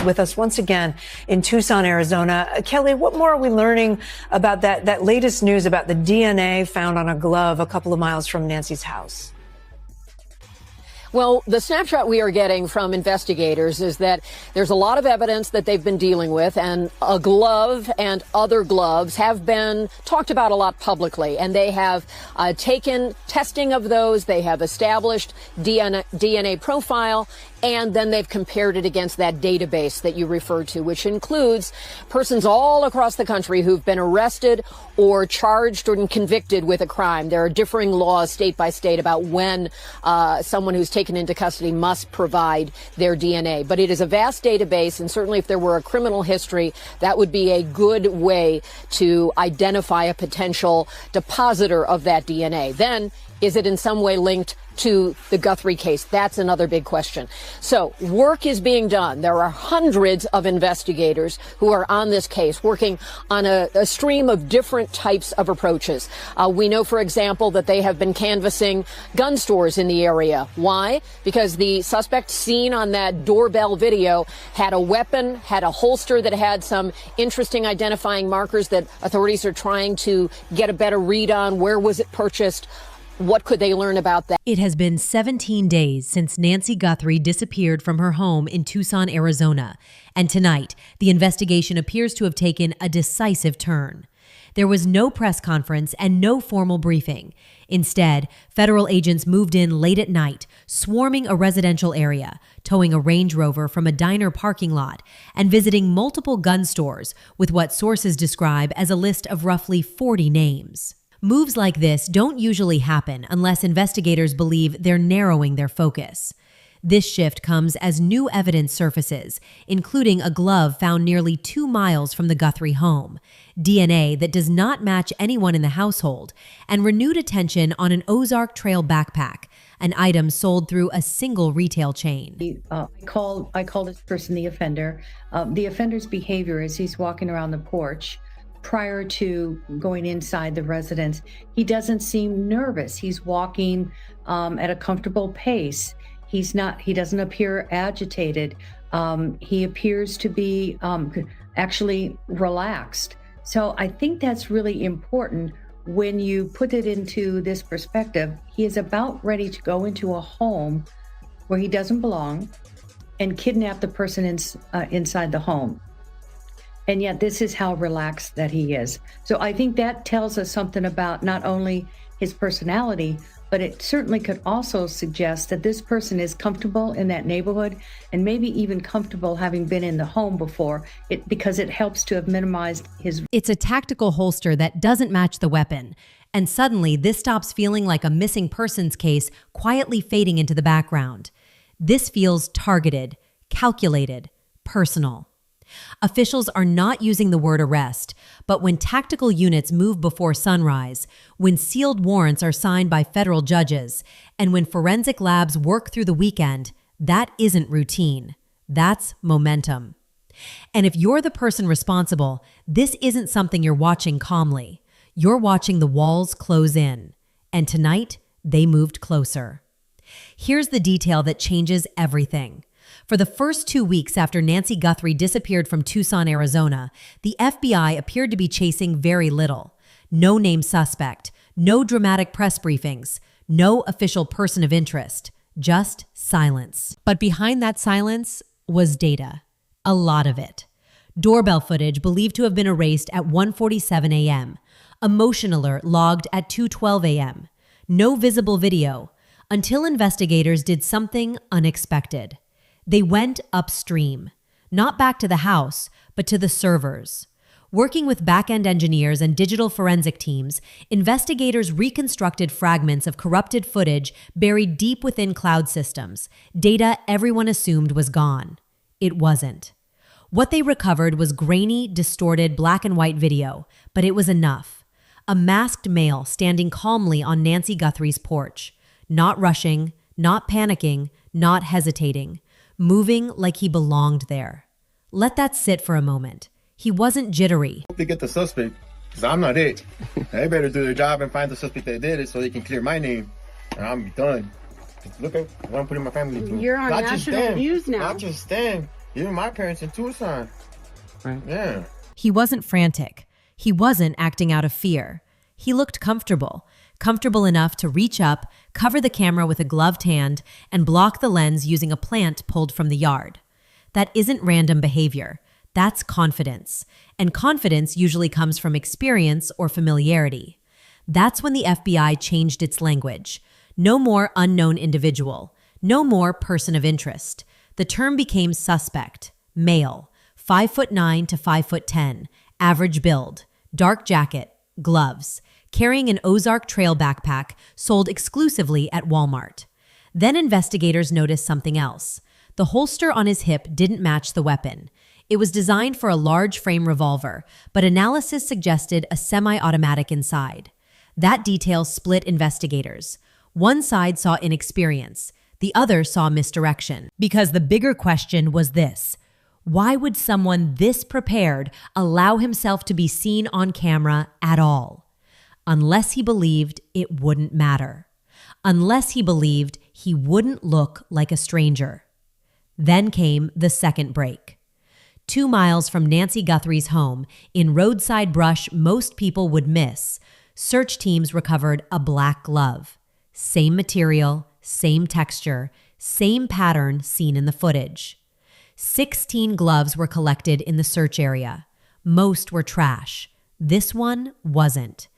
with us once again in Tucson, Arizona. Kelly, what more are we learning about that latest news about the DNA found on a glove a couple of miles from Nancy's house? Well, the snapshot we are getting from investigators is that there's a lot of evidence that they've been dealing with, and a glove and other gloves have been talked about a lot publicly, and they have taken testing of those. They have established DNA profile, and then they've compared it against that database that you referred to, which includes persons all across the country who've been arrested or charged or convicted with a crime. There are differing laws state by state about when someone who's taken into custody must provide their DNA. But it is a vast database, and certainly if there were a criminal history, that would be a good way to identify a potential depositor of that DNA. Then, is it in some way linked to the Guthrie case? That's another big question. So work is being done. There are hundreds of investigators who are on this case working on a stream of different types of approaches. We know, for example, that they have been canvassing gun stores in the area. Why? Because the suspect seen on that doorbell video had a weapon, had a holster that had some interesting identifying markers that authorities are trying to get a better read on. Where was it purchased? What could they learn about that? It has been 17 days since Nancy Guthrie disappeared from her home in Tucson, Arizona. And tonight, the investigation appears to have taken a decisive turn. There was no press conference and no formal briefing. Instead, federal agents moved in late at night, swarming a residential area, towing a Range Rover from a diner parking lot, and visiting multiple gun stores with what sources describe as a list of roughly 40 names. Moves like this don't usually happen unless investigators believe they're narrowing their focus. This shift comes as new evidence surfaces, including a glove found nearly 2 miles from the Guthrie home, DNA that does not match anyone in the household, and renewed attention on an Ozark Trail backpack, an item sold through a single retail chain. I call this person the offender. The offender's behavior as he's walking around the porch prior to going inside the residence, he doesn't seem nervous. He's walking at a comfortable pace. He doesn't appear agitated. He appears to be actually relaxed. So I think that's really important when you put it into this perspective. He is about ready to go into a home where he doesn't belong and kidnap the person inside the home. And yet this is how relaxed that he is. So I think that tells us something about not only his personality, but it certainly could also suggest that this person is comfortable in that neighborhood and maybe even comfortable having been in the home before, because it helps to have minimized his... It's a tactical holster that doesn't match the weapon. And suddenly this stops feeling like a missing persons case quietly fading into the background. This feels targeted, calculated, personal. Officials are not using the word arrest, but when tactical units move before sunrise, when sealed warrants are signed by federal judges, and when forensic labs work through the weekend, that isn't routine. That's momentum. And if you're the person responsible, this isn't something you're watching calmly. You're watching the walls close in. And tonight, they moved closer. Here's the detail that changes everything. For the first 2 weeks after Nancy Guthrie disappeared from Tucson, Arizona, the FBI appeared to be chasing very little. No named suspect, no dramatic press briefings, no official person of interest, just silence. But behind that silence was data, a lot of it. Doorbell footage believed to have been erased at 1:47 a.m., a motion alert logged at 2:12 a.m., no visible video, until investigators did something unexpected. They went upstream, not back to the house, but to the servers. Working with back-end engineers and digital forensic teams, investigators reconstructed fragments of corrupted footage buried deep within cloud systems, data everyone assumed was gone. It wasn't. What they recovered was grainy, distorted black and white video, but it was enough. A masked male standing calmly on Nancy Guthrie's porch, not rushing, not panicking, not hesitating. Moving like he belonged there. Let that sit for a moment. He wasn't jittery. Hope they get the suspect, because I'm not it. They better do their job and find the suspect that did it so they can clear my name, and I'm done. Look at what I'm putting my family through. You're on national news now. Not just them. Even my parents in Tucson. Right. Yeah. He wasn't frantic. He wasn't acting out of fear. He looked comfortable enough to reach up, cover the camera with a gloved hand, and block the lens using a plant pulled from the yard. That isn't random behavior. That's confidence. And confidence usually comes from experience or familiarity. That's when the FBI changed its language. No more unknown individual. No more person of interest. The term became suspect, male, 5'9" to 5'10", average build, dark jacket, gloves, carrying an Ozark Trail backpack sold exclusively at Walmart. Then investigators noticed something else. The holster on his hip didn't match the weapon. It was designed for a large frame revolver, but analysis suggested a semi-automatic inside. That detail split investigators. One side saw inexperience. The other saw misdirection. Because the bigger question was this: why would someone this prepared allow himself to be seen on camera at all? Unless he believed it wouldn't matter. Unless he believed he wouldn't look like a stranger. Then came the second break. 2 miles from Nancy Guthrie's home, in roadside brush most people would miss, search teams recovered a black glove. Same material, same texture, same pattern seen in the footage. 16 gloves were collected in the search area. Most were trash. This one wasn't.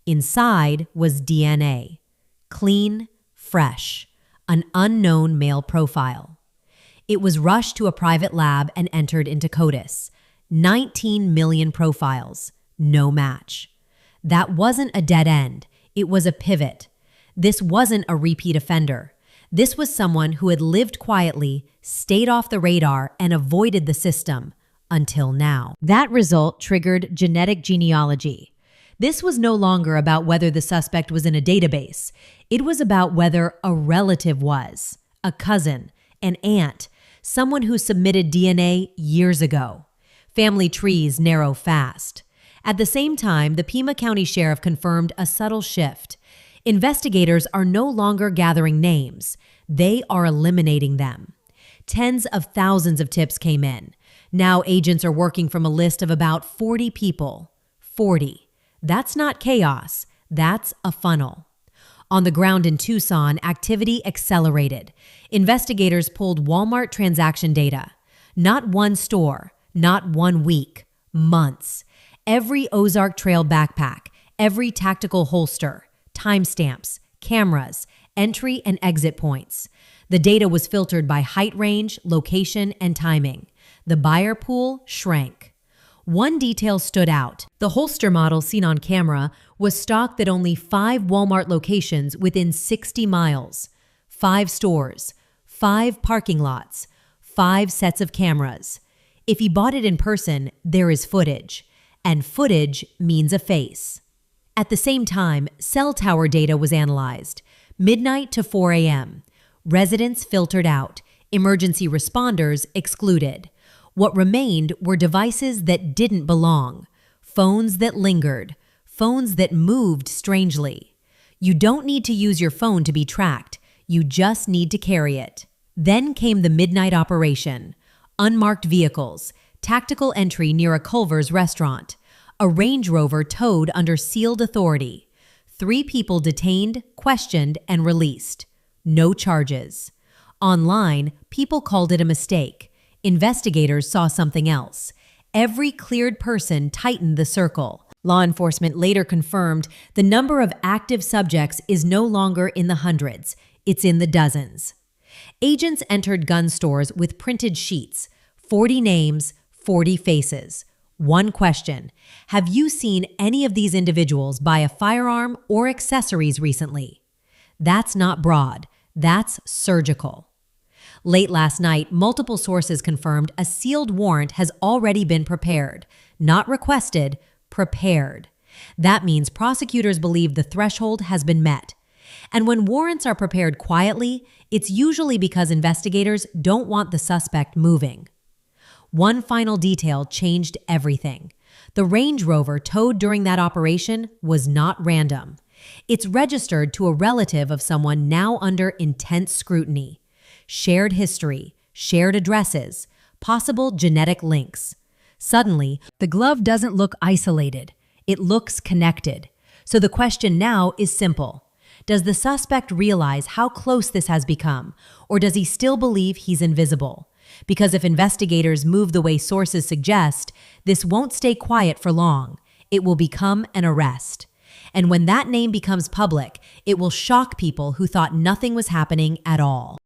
Inside was DNA. Clean, fresh. An unknown male profile. It was rushed to a private lab and entered into CODIS. 19 million profiles. No match. That wasn't a dead end. It was a pivot. This wasn't a repeat offender. This was someone who had lived quietly, stayed off the radar, and avoided the system until now. That result triggered genetic genealogy. This was no longer about whether the suspect was in a database. It was about whether a relative was, a cousin, an aunt, someone who submitted DNA years ago. Family trees narrow fast. At the same time, the Pima County Sheriff confirmed a subtle shift. Investigators are no longer gathering names. They are eliminating them. Tens of thousands of tips came in. Now agents are working from a list of about 40 people. 40. That's not chaos. That's a funnel. On the ground in Tucson, activity accelerated. Investigators pulled Walmart transaction data. Not one store, not 1 week, months. Every Ozark Trail backpack, every tactical holster, timestamps, cameras, entry and exit points. The data was filtered by height range, location, and timing. The buyer pool shrank. One detail stood out. The holster model seen on camera was stocked at only 5 Walmart locations within 60 miles. 5 stores, 5 parking lots, 5 sets of cameras. If he bought it in person, there is footage. And footage means a face. At the same time, cell tower data was analyzed. Midnight to 4 a.m. Residents filtered out. Emergency responders excluded. What remained were devices that didn't belong. Phones that lingered. Phones that moved strangely. You don't need to use your phone to be tracked. You just need to carry it. Then came the midnight operation. Unmarked vehicles. Tactical entry near a Culver's restaurant. A Range Rover towed under sealed authority. 3 people detained, questioned, and released. No charges. Online, people called it a mistake. Investigators saw something else. Every cleared person tightened the circle. Law enforcement later confirmed the number of active subjects is no longer in the hundreds. It's in the dozens. Agents entered gun stores with printed sheets. 40 names, 40 faces. One question: have you seen any of these individuals buy a firearm or accessories recently? That's not broad. That's surgical. Late last night, multiple sources confirmed a sealed warrant has already been prepared. Not requested, prepared. That means prosecutors believe the threshold has been met. And when warrants are prepared quietly, it's usually because investigators don't want the suspect moving. One final detail changed everything. The Range Rover towed during that operation was not random. It's registered to a relative of someone now under intense scrutiny. Shared history, shared addresses, possible genetic links. Suddenly, the glove doesn't look isolated. It looks connected. So the question now is simple. Does the suspect realize how close this has become, or does he still believe he's invisible? Because if investigators move the way sources suggest, this won't stay quiet for long. It will become an arrest. And when that name becomes public, it will shock people who thought nothing was happening at all.